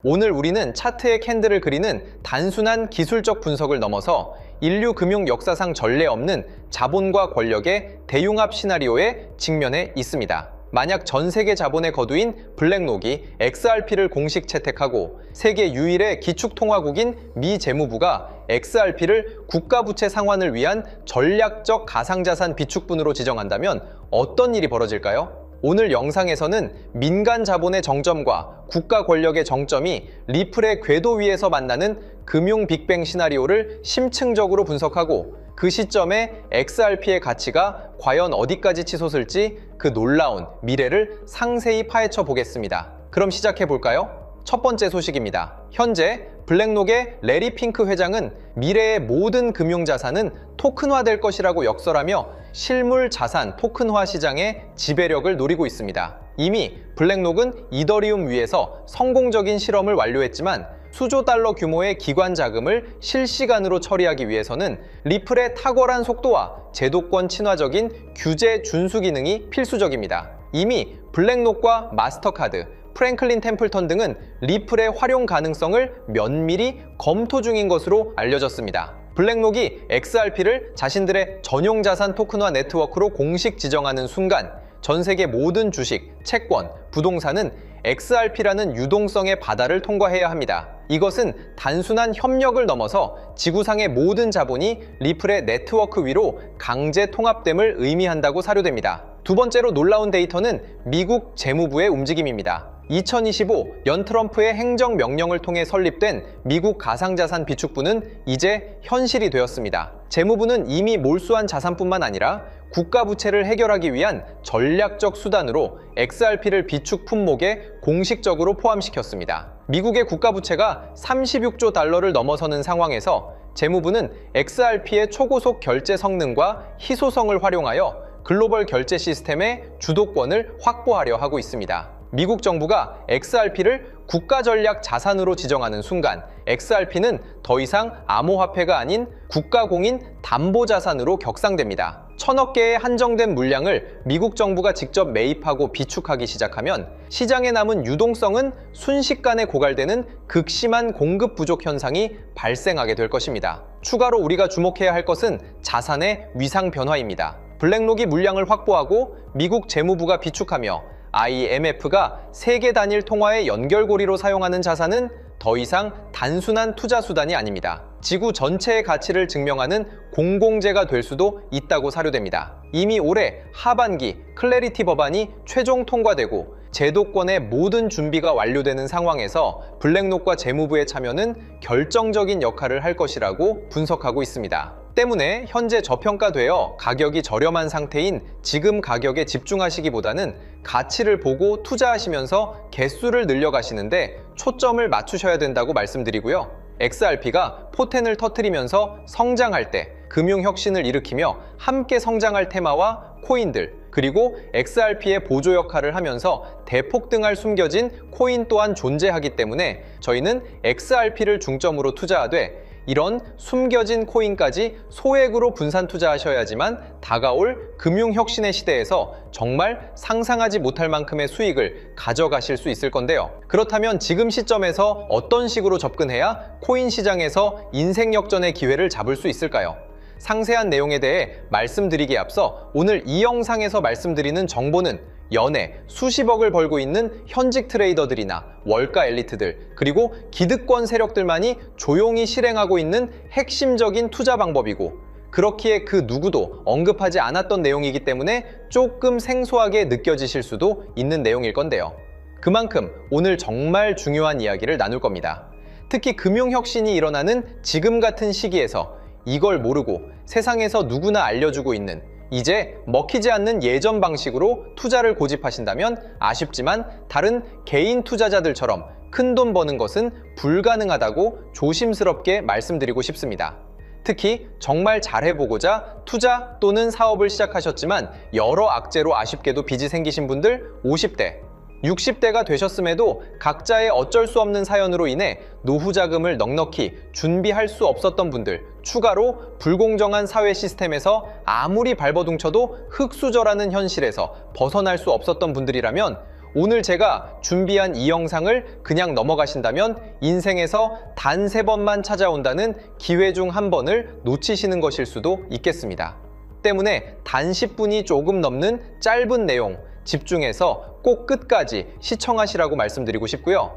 오늘 우리는 차트의 캔들을 그리는 단순한 기술적 분석을 넘어서 인류 금융 역사상 전례 없는 자본과 권력의 대융합 시나리오에 직면해 있습니다. 만약 전 세계 자본의 거두인 블랙록이 XRP를 공식 채택하고 세계 유일의 기축통화국인 미 재무부가 XRP를 국가부채 상환을 위한 전략적 가상자산 비축분으로 지정한다면 어떤 일이 벌어질까요? 오늘 영상에서는 민간 자본의 정점과 국가 권력의 정점이 리플의 궤도 위에서 만나는 금융 빅뱅 시나리오를 심층적으로 분석하고 그 시점에 XRP의 가치가 과연 어디까지 치솟을지 그 놀라운 미래를 상세히 파헤쳐 보겠습니다. 그럼 시작해 볼까요? 첫 번째 소식입니다. 현재 블랙록의 레리 핑크 회장은 미래의 모든 금융자산은 토큰화될 것이라고 역설하며 실물 자산 토큰화 시장의 지배력을 노리고 있습니다. 이미 블랙록은 이더리움 위에서 성공적인 실험을 완료했지만 수조 달러 규모의 기관 자금을 실시간으로 처리하기 위해서는 리플의 탁월한 속도와 제도권 친화적인 규제 준수 기능이 필수적입니다. 이미 블랙록과 마스터카드, 프랭클린 템플턴 등은 리플의 활용 가능성을 면밀히 검토 중인 것으로 알려졌습니다. 블랙록이 XRP를 자신들의 전용 자산 토큰화 네트워크로 공식 지정하는 순간 전 세계 모든 주식, 채권, 부동산은 XRP라는 유동성의 바다를 통과해야 합니다. 이것은 단순한 협력을 넘어서 지구상의 모든 자본이 리플의 네트워크 위로 강제 통합됨을 의미한다고 사료됩니다. 두 번째로 놀라운 데이터는 미국 재무부의 움직임입니다. 2025 연 트럼프의 행정명령을 통해 설립된 미국 가상자산 비축부는 이제 현실이 되었습니다. 재무부는 이미 몰수한 자산뿐만 아니라 국가부채를 해결하기 위한 전략적 수단으로 XRP를 비축 품목에 공식적으로 포함시켰습니다. 미국의 국가부채가 36조 달러를 넘어서는 상황에서 재무부는 XRP의 초고속 결제 성능과 희소성을 활용하여 글로벌 결제 시스템의 주도권을 확보하려 하고 있습니다. 미국 정부가 XRP를 국가전략 자산으로 지정하는 순간 XRP는 더 이상 암호화폐가 아닌 국가공인 담보자산으로 격상됩니다. 1000억 개의 한정된 물량을 미국 정부가 직접 매입하고 비축하기 시작하면 시장에 남은 유동성은 순식간에 고갈되는 극심한 공급 부족 현상이 발생하게 될 것입니다. 추가로 우리가 주목해야 할 것은 자산의 위상 변화입니다. 블랙록이 물량을 확보하고 미국 재무부가 비축하며 IMF가 세계 단일 통화의 연결고리로 사용하는 자산은 더 이상 단순한 투자 수단이 아닙니다. 지구 전체의 가치를 증명하는 공공재가 될 수도 있다고 사료됩니다. 이미 올해 하반기 클래리티 법안이 최종 통과되고 제도권의 모든 준비가 완료되는 상황에서 블랙록과 재무부의 참여는 결정적인 역할을 할 것이라고 분석하고 있습니다. 때문에 현재 저평가되어 가격이 저렴한 상태인 지금 가격에 집중하시기보다는 가치를 보고 투자하시면서 개수를 늘려가시는데 초점을 맞추셔야 된다고 말씀드리고요. XRP가 포텐을 터뜨리면서 성장할 때 금융혁신을 일으키며 함께 성장할 테마와 코인들, 그리고 XRP의 보조 역할을 하면서 대폭등할 숨겨진 코인 또한 존재하기 때문에 저희는 XRP를 중점으로 투자하되 이런 숨겨진 코인까지 소액으로 분산 투자하셔야지만 다가올 금융혁신의 시대에서 정말 상상하지 못할 만큼의 수익을 가져가실 수 있을 건데요. 그렇다면 지금 시점에서 어떤 식으로 접근해야 코인 시장에서 인생 역전의 기회를 잡을 수 있을까요? 상세한 내용에 대해 말씀드리기에 앞서 오늘 이 영상에서 말씀드리는 정보는 연에 수십억을 벌고 있는 현직 트레이더들이나 월가 엘리트들, 그리고 기득권 세력들만이 조용히 실행하고 있는 핵심적인 투자 방법이고 그렇기에 그 누구도 언급하지 않았던 내용이기 때문에 조금 생소하게 느껴지실 수도 있는 내용일 건데요. 그만큼 오늘 정말 중요한 이야기를 나눌 겁니다. 특히 금융혁신이 일어나는 지금 같은 시기에서 이걸 모르고 세상에서 누구나 알려주고 있는 이제 먹히지 않는 예전 방식으로 투자를 고집하신다면 아쉽지만 다른 개인 투자자들처럼 큰돈 버는 것은 불가능하다고 조심스럽게 말씀드리고 싶습니다. 특히 정말 잘해보고자 투자 또는 사업을 시작하셨지만 여러 악재로 아쉽게도 빚이 생기신 분들 50대, 60대가 되셨음에도 각자의 어쩔 수 없는 사연으로 인해 노후 자금을 넉넉히 준비할 수 없었던 분들, 추가로 불공정한 사회 시스템에서 아무리 발버둥쳐도 흙수저라는 현실에서 벗어날 수 없었던 분들이라면 오늘 제가 준비한 이 영상을 그냥 넘어가신다면 인생에서 단 3번만 찾아온다는 기회 중 한 번을 놓치시는 것일 수도 있겠습니다. 때문에 단 10분이 조금 넘는 짧은 내용 집중해서 꼭 끝까지 시청하시라고 말씀드리고 싶고요.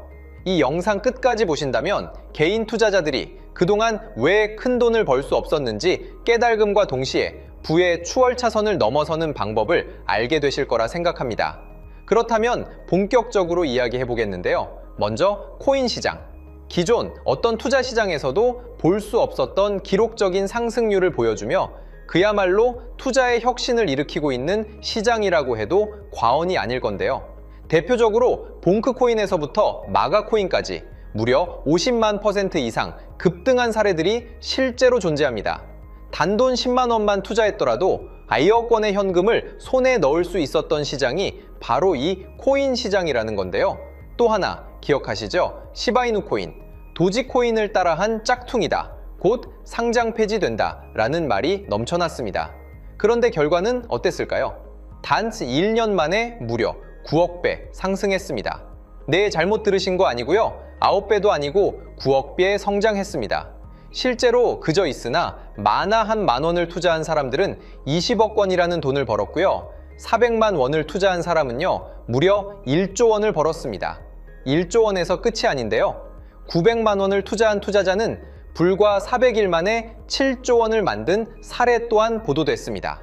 이 영상 끝까지 보신다면 개인 투자자들이 그동안 왜 큰 돈을 벌 수 없었는지 깨달음과 동시에 부의 추월차선을 넘어서는 방법을 알게 되실 거라 생각합니다. 그렇다면 본격적으로 이야기해 보겠는데요. 먼저 코인 시장. 기존 어떤 투자 시장에서도 볼 수 없었던 기록적인 상승률을 보여주며 그야말로 투자의 혁신을 일으키고 있는 시장이라고 해도 과언이 아닐 건데요. 대표적으로 봉크코인에서부터 마가코인까지 무려 50만 % 이상 급등한 사례들이 실제로 존재합니다. 단돈 10만 원만 투자했더라도 1억 원의 현금을 손에 넣을 수 있었던 시장이 바로 이 코인 시장이라는 건데요. 또 하나 기억하시죠? 시바이누 코인, 도지코인을 따라한 짝퉁이다. 곧 상장 폐지된다 라는 말이 넘쳐났습니다. 그런데 결과는 어땠을까요? 단 1년 만에 무려 9억 배 상승했습니다. 네, 잘못 들으신 거 아니고요. 9배도 아니고 9억 배 성장했습니다. 실제로 그저 있으나 만화 한 만 원을 투자한 사람들은 20억 원이라는 돈을 벌었고요. 400만 원을 투자한 사람은요, 무려 1조 원을 벌었습니다. 1조 원에서 끝이 아닌데요. 900만 원을 투자한 투자자는 불과 400일 만에 7조 원을 만든 사례 또한 보도됐습니다.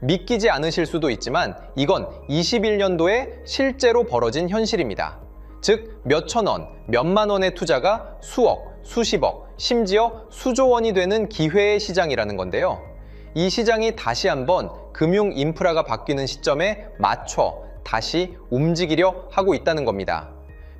믿기지 않으실 수도 있지만 이건 21년도에 실제로 벌어진 현실입니다. 즉, 몇천 원, 몇만 원의 투자가 수억, 수십억, 심지어 수조 원이 되는 기회의 시장이라는 건데요. 이 시장이 다시 한번 금융 인프라가 바뀌는 시점에 맞춰 다시 움직이려 하고 있다는 겁니다.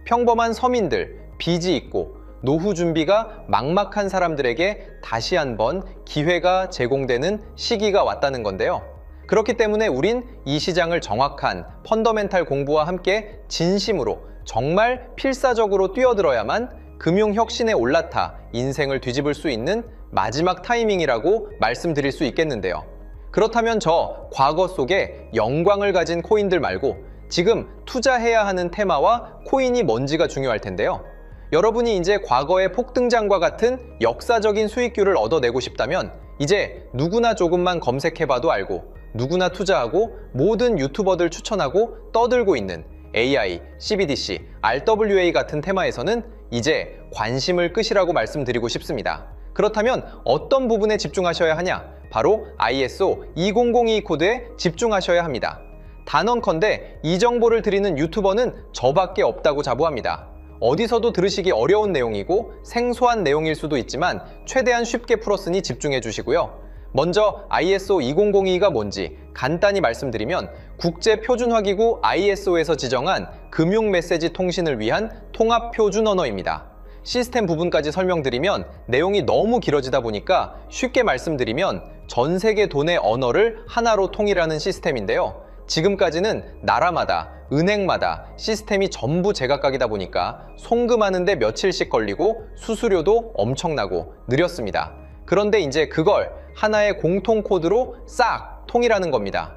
평범한 서민들, 빚이 있고 노후 준비가 막막한 사람들에게 다시 한번 기회가 제공되는 시기가 왔다는 건데요. 그렇기 때문에 우린 이 시장을 정확한 펀더멘탈 공부와 함께 진심으로 정말 필사적으로 뛰어들어야만 금융혁신에 올라타 인생을 뒤집을 수 있는 마지막 타이밍이라고 말씀드릴 수 있겠는데요. 그렇다면 저 과거 속에 영광을 가진 코인들 말고 지금 투자해야 하는 테마와 코인이 뭔지가 중요할 텐데요. 여러분이 이제 과거의 폭등장과 같은 역사적인 수익률을 얻어내고 싶다면 이제 누구나 조금만 검색해봐도 알고 누구나 투자하고 모든 유튜버들 추천하고 떠들고 있는 AI, CBDC, RWA 같은 테마에서는 이제 관심을 끄시라고 말씀드리고 싶습니다. 그렇다면 어떤 부분에 집중하셔야 하냐? 바로 ISO 2002 코드에 집중하셔야 합니다. 단언컨대 이 정보를 드리는 유튜버는 저밖에 없다고 자부합니다. 어디서도 들으시기 어려운 내용이고 생소한 내용일 수도 있지만 최대한 쉽게 풀었으니 집중해 주시고요. 먼저 ISO 2002가 뭔지 간단히 말씀드리면 국제표준화기구 ISO에서 지정한 금융 메시지 통신을 위한 통합 표준 언어입니다. 시스템 부분까지 설명드리면 내용이 너무 길어지다 보니까 쉽게 말씀드리면 전 세계 돈의 언어를 하나로 통일하는 시스템인데요. 지금까지는 나라마다, 은행마다 시스템이 전부 제각각이다 보니까 송금하는데 며칠씩 걸리고 수수료도 엄청나고 느렸습니다. 그런데 이제 그걸 하나의 공통 코드로 싹 통일하는 겁니다.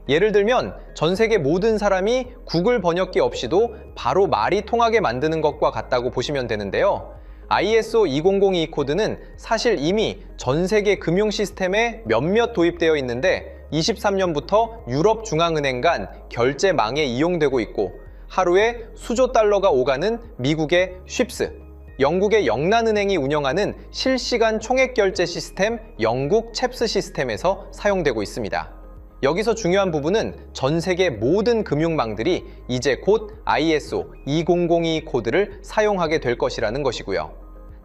예를 들면 전 세계 모든 사람이 구글 번역기 없이도 바로 말이 통하게 만드는 것과 같다고 보시면 되는데요. ISO 2002 코드는 사실 이미 전 세계 금융 시스템에 몇몇 도입되어 있는데 23년부터 유럽 중앙은행 간 결제망에 이용되고 있고 하루에 수조 달러가 오가는 미국의 쉽스, 영국의 영란은행이 운영하는 실시간 총액결제 시스템 영국 챕스 시스템에서 사용되고 있습니다. 여기서 중요한 부분은 전 세계 모든 금융망들이 이제 곧 ISO 2002 코드를 사용하게 될 것이라는 것이고요.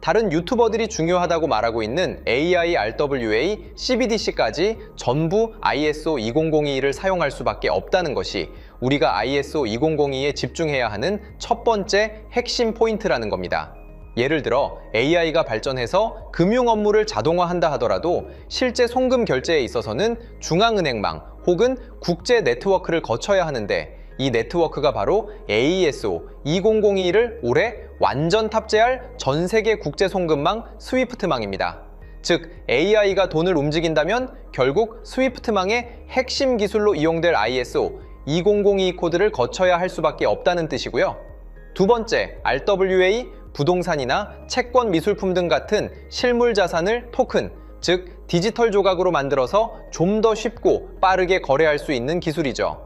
다른 유튜버들이 중요하다고 말하고 있는 AI, RWA, CBDC까지 전부 ISO 2002를 사용할 수밖에 없다는 것이 우리가 ISO 2002에 집중해야 하는 첫 번째 핵심 포인트라는 겁니다. 예를 들어 AI가 발전해서 금융 업무를 자동화한다 하더라도 실제 송금 결제에 있어서는 중앙은행망 혹은 국제 네트워크를 거쳐야 하는데 이 네트워크가 바로 AESO 2002를 올해 완전 탑재할 전 세계 국제 송금망 스위프트망입니다. 즉 AI가 돈을 움직인다면 결국 스위프트망의 핵심 기술로 이용될 ISO 2002 코드를 거쳐야 할 수밖에 없다는 뜻이고요. 두 번째, RWA, 부동산이나 채권 미술품 등 같은 실물 자산을 토큰, 즉 디지털 조각으로 만들어서 좀 더 쉽고 빠르게 거래할 수 있는 기술이죠.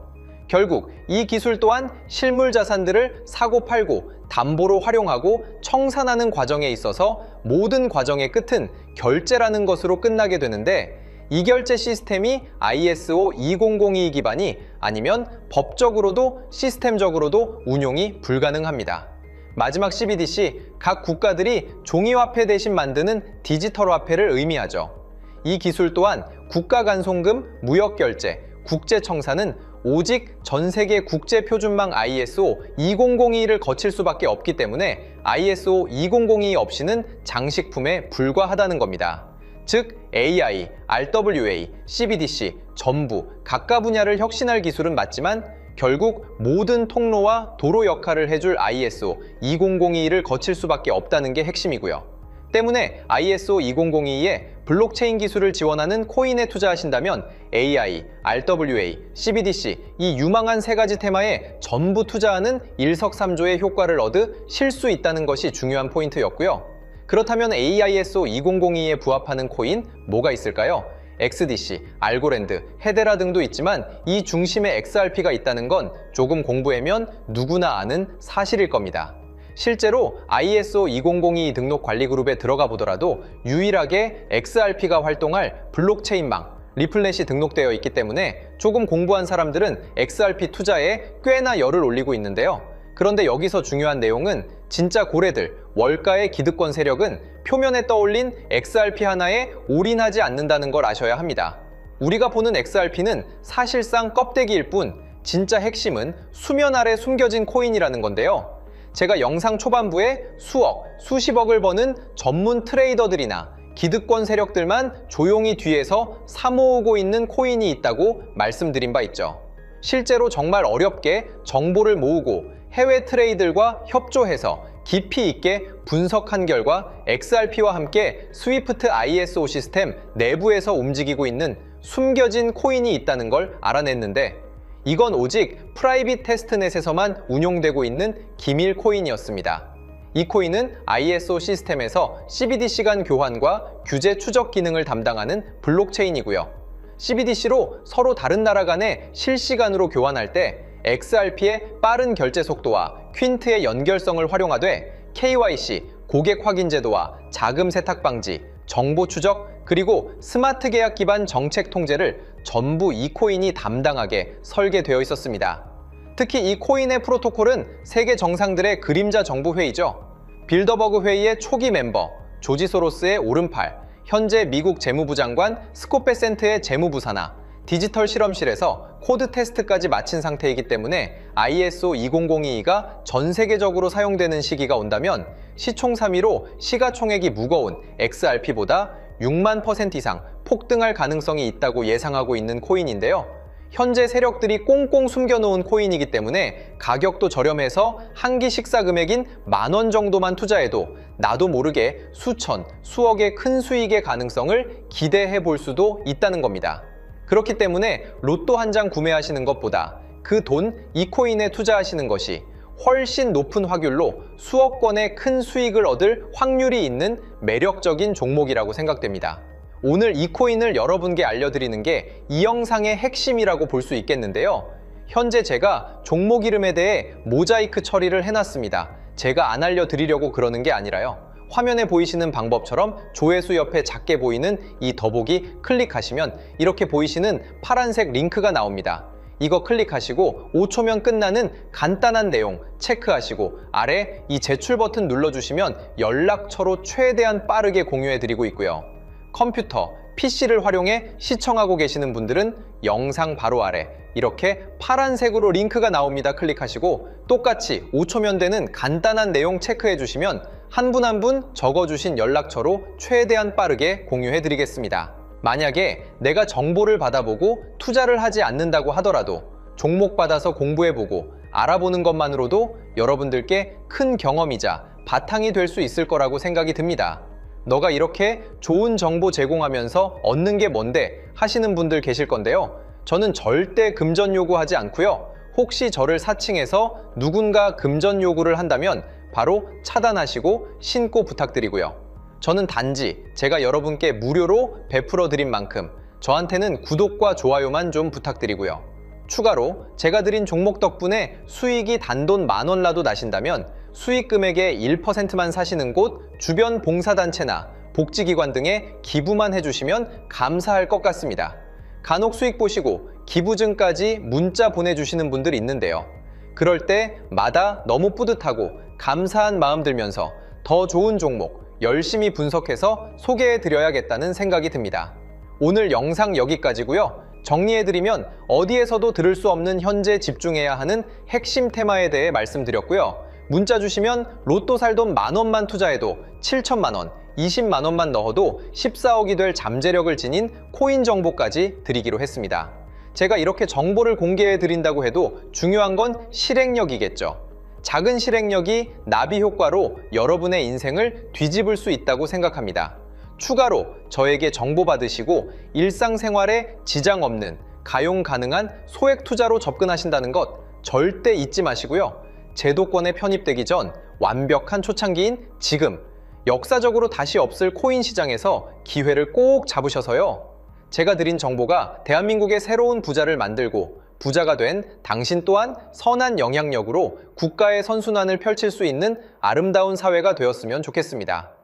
결국 이 기술 또한 실물 자산들을 사고 팔고 담보로 활용하고 청산하는 과정에 있어서 모든 과정의 끝은 결제라는 것으로 끝나게 되는데, 이 결제 시스템이 ISO 2002 기반이 아니면 법적으로도 시스템적으로도 운용이 불가능합니다. 마지막 CBDC, 각 국가들이 종이화폐 대신 만드는 디지털 화폐를 의미하죠. 이 기술 또한 국가간송금, 무역결제, 국제청산은 오직 전 세계 국제표준망 ISO 2002를 거칠 수밖에 없기 때문에 ISO 2002 없이는 장식품에 불과하다는 겁니다. 즉 AI, RWA, CBDC 전부 각각 분야를 혁신할 기술은 맞지만 결국 모든 통로와 도로 역할을 해줄 ISO 2002를 거칠 수밖에 없다는 게 핵심이고요. 때문에 ISO 2002에 블록체인 기술을 지원하는 코인에 투자하신다면 AI, RWA, CBDC 이 유망한 세 가지 테마에 전부 투자하는 일석삼조의 효과를 얻으실 수 있다는 것이 중요한 포인트였고요. 그렇다면 AISO 2002에 부합하는 코인 뭐가 있을까요? XDC, 알고랜드, 헤데라 등도 있지만 이 중심에 XRP가 있다는 건 조금 공부하면 누구나 아는 사실일 겁니다. 실제로 ISO 2002 등록 관리 그룹에 들어가 보더라도 유일하게 XRP가 활동할 블록체인망, 리플넷이 등록되어 있기 때문에 조금 공부한 사람들은 XRP 투자에 꽤나 열을 올리고 있는데요. 그런데 여기서 중요한 내용은 진짜 고래들, 월가의 기득권 세력은 표면에 떠올린 XRP 하나에 올인하지 않는다는 걸 아셔야 합니다. 우리가 보는 XRP는 사실상 껍데기일 뿐 진짜 핵심은 수면 아래 숨겨진 코인이라는 건데요. 제가 영상 초반부에 수억, 수십억을 버는 전문 트레이더들이나 기득권 세력들만 조용히 뒤에서 사모으고 있는 코인이 있다고 말씀드린 바 있죠. 실제로 정말 어렵게 정보를 모으고 해외 트레이들과 협조해서 깊이 있게 분석한 결과 XRP와 함께 스위프트 ISO 시스템 내부에서 움직이고 있는 숨겨진 코인이 있다는 걸 알아냈는데, 이건 오직 프라이빗 테스트넷에서만 운용되고 있는 기밀 코인이었습니다. 이 코인은 ISO 시스템에서 CBDC 간 교환과 규제 추적 기능을 담당하는 블록체인이고요. CBDC로 서로 다른 나라 간에 실시간으로 교환할 때 XRP의 빠른 결제 속도와 퀸트의 연결성을 활용하되 KYC, 고객 확인 제도와 자금 세탁 방지, 정보 추적, 그리고 스마트 계약 기반 정책 통제를 전부 이 코인이 담당하게 설계되어 있었습니다. 특히 이 코인의 프로토콜은 세계 정상들의 그림자 정부 회의죠. 빌더버그 회의의 초기 멤버, 조지 소로스의 오른팔, 현재 미국 재무부 장관 스콧 베센트의 재무부 산하, 디지털 실험실에서 코드 테스트까지 마친 상태이기 때문에 ISO 2002가 전 세계적으로 사용되는 시기가 온다면 시총삼위로 시가총액이 무거운 XRP보다 6만% 이상 폭등할 가능성이 있다고 예상하고 있는 코인인데요. 현재 세력들이 꽁꽁 숨겨놓은 코인이기 때문에 가격도 저렴해서 한 끼 식사 금액인 10,000원 정도만 투자해도 나도 모르게 수천, 수억의 큰 수익의 가능성을 기대해 볼 수도 있다는 겁니다. 그렇기 때문에 로또 한 장 구매하시는 것보다 그 돈 이 코인에 투자하시는 것이 훨씬 높은 확률로 수억 건의 큰 수익을 얻을 확률이 있는 매력적인 종목이라고 생각됩니다. 오늘 이 코인을 여러분께 알려드리는 게 이 영상의 핵심이라고 볼 수 있겠는데요. 현재 제가 종목 이름에 대해 모자이크 처리를 해놨습니다. 제가 안 알려드리려고 그러는 게 아니라요. 화면에 보이시는 방법처럼 조회수 옆에 작게 보이는 이 더보기 클릭하시면 이렇게 보이시는 파란색 링크가 나옵니다. 이거 클릭하시고 5초면 끝나는 간단한 내용 체크하시고 아래 이 제출 버튼 눌러주시면 연락처로 최대한 빠르게 공유해드리고 있고요. 컴퓨터, PC를 활용해 시청하고 계시는 분들은 영상 바로 아래 이렇게 파란색으로 링크가 나옵니다. 클릭하시고 똑같이 5초면 되는 간단한 내용 체크해 주시면 한 분 한 분 적어주신 연락처로 최대한 빠르게 공유해 드리겠습니다. 만약에 내가 정보를 받아보고 투자를 하지 않는다고 하더라도 종목 받아서 공부해보고 알아보는 것만으로도 여러분들께 큰 경험이자 바탕이 될 수 있을 거라고 생각이 듭니다. 너가 이렇게 좋은 정보 제공하면서 얻는 게 뭔데 하시는 분들 계실 건데요. 저는 절대 금전 요구하지 않고요. 혹시 저를 사칭해서 누군가 금전 요구를 한다면 바로 차단하시고 신고 부탁드리고요. 저는 단지 제가 여러분께 무료로 베풀어 드린 만큼 저한테는 구독과 좋아요만 좀 부탁드리고요. 추가로 제가 드린 종목 덕분에 수익이 단돈 10,000원라도 나신다면 수익 금액의 1%만 사시는 곳 주변 봉사단체나 복지기관 등에 기부만 해주시면 감사할 것 같습니다. 간혹 수익 보시고 기부증까지 문자 보내주시는 분들이 있는데요. 그럴 때마다 너무 뿌듯하고 감사한 마음 들면서 더 좋은 종목 열심히 분석해서 소개해드려야겠다는 생각이 듭니다. 오늘 영상 여기까지고요. 정리해드리면 어디에서도 들을 수 없는 현재 집중해야 하는 핵심 테마에 대해 말씀드렸고요. 문자 주시면 로또 살 돈 10,000원만 투자해도 7,000만 원, 20만 원만 넣어도 14억이 될 잠재력을 지닌 코인 정보까지 드리기로 했습니다. 제가 이렇게 정보를 공개해 드린다고 해도 중요한 건 실행력이겠죠. 작은 실행력이 나비 효과로 여러분의 인생을 뒤집을 수 있다고 생각합니다. 추가로 저에게 정보 받으시고 일상생활에 지장 없는 가용 가능한 소액 투자로 접근하신다는 것 절대 잊지 마시고요. 제도권에 편입되기 전 완벽한 초창기인 지금 역사적으로 다시 없을 코인 시장에서 기회를 꼭 잡으셔서요. 제가 드린 정보가 대한민국의 새로운 부자를 만들고 부자가 된 당신 또한 선한 영향력으로 국가의 선순환을 펼칠 수 있는 아름다운 사회가 되었으면 좋겠습니다.